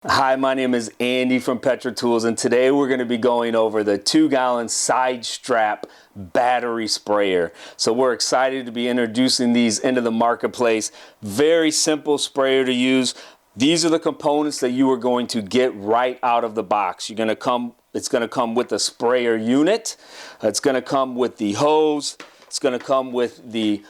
Hi, my name is Andy from Petra Tools, and today we're going to be going over the 2-gallon side strap battery sprayer. So we're excited to be introducing these into the marketplace. Very simple sprayer to use. These are the components that you are going to get right out of the box. It's going to come with the sprayer unit. It's going to come with the hose. It's going to come with the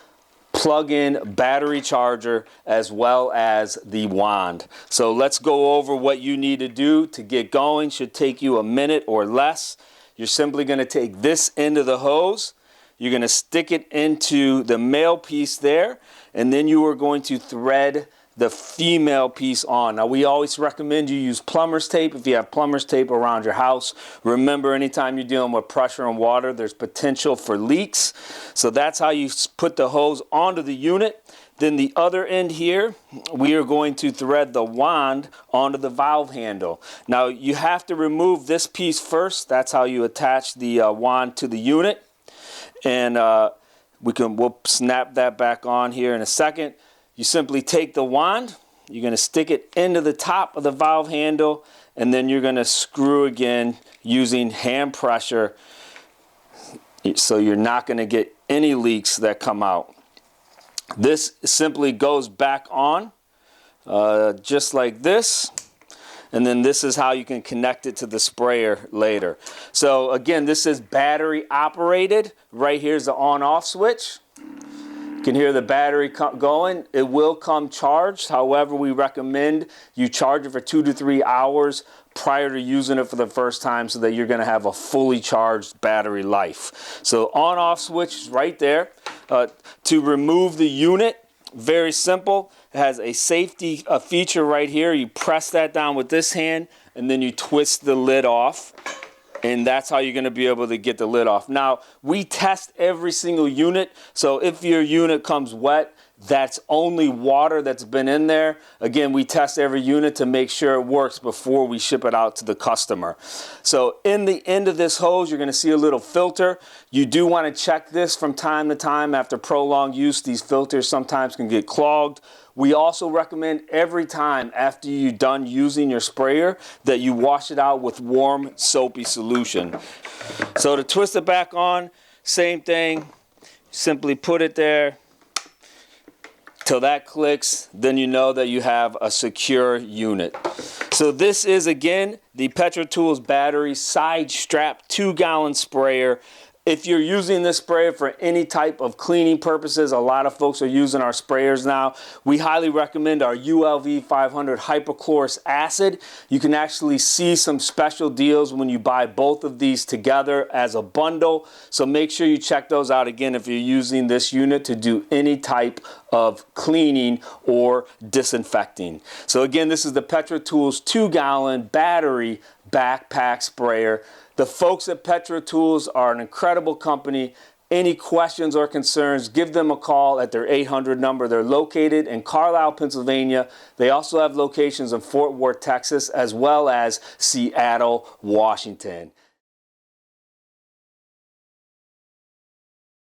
plug-in battery charger as well as the wand. So let's go over what you need to do to get going. Should take you a minute or less. You're simply going to take this end of the hose. You're going to stick it into the male piece there, and then you are going to thread the female piece on. Now, we always recommend you use plumber's tape if you have plumber's tape around your house. Remember, anytime you're dealing with pressure and water, there's potential for leaks. So that's how you put the hose onto the unit. Then the other end here, we are going to thread the wand onto the valve handle. Now, you have to remove this piece first. That's how you attach the wand to the unit. And we'll snap that back on here in a second. You simply take the wand, you're going to stick it into the top of the valve handle, and then you're going to screw again using hand pressure, so you're not going to get any leaks that come out. This simply goes back on just like this, and then this is how you can connect it to the sprayer later. So again, this is battery operated. Right here's the on-off switch. You can hear the battery going. It will come charged. However, we recommend you charge it for 2 to 3 hours prior to using it for the first time so that you're going to have a fully charged battery life. So on-off switch is right there. To remove the unit, very simple. It has a safety feature right here. You press that down with this hand and then you twist the lid off. And that's how you're going to be able to get the lid off. Now, we test every single unit. So if your unit comes wet, that's only water that's been in there. Again, we test every unit to make sure it works before we ship it out to the customer. So in the end of this hose, you're going to see a little filter. You do want to check this from time to time. After prolonged use, these filters sometimes can get clogged. We also recommend every time after you're done using your sprayer that you wash it out with warm soapy solution. So to twist it back on, same thing. Simply put it there till that clicks, then you know that you have a secure unit. So this is, again, the Petra Tools battery side strap 2-gallon sprayer. If you're using this sprayer for any type of cleaning purposes, a lot of folks are using our sprayers now. We highly recommend our ULV 500 hypochlorous acid. You can actually see some special deals when you buy both of these together as a bundle. So make sure you check those out again if you're using this unit to do any type of cleaning or disinfecting. So again, this is the Petra Tools 2-gallon battery backpack sprayer. The folks at Petra Tools are an incredible company. Any questions or concerns, give them a call at their 800 number. They're located in Carlisle, Pennsylvania. They also have locations in Fort Worth, Texas, as well as Seattle, Washington.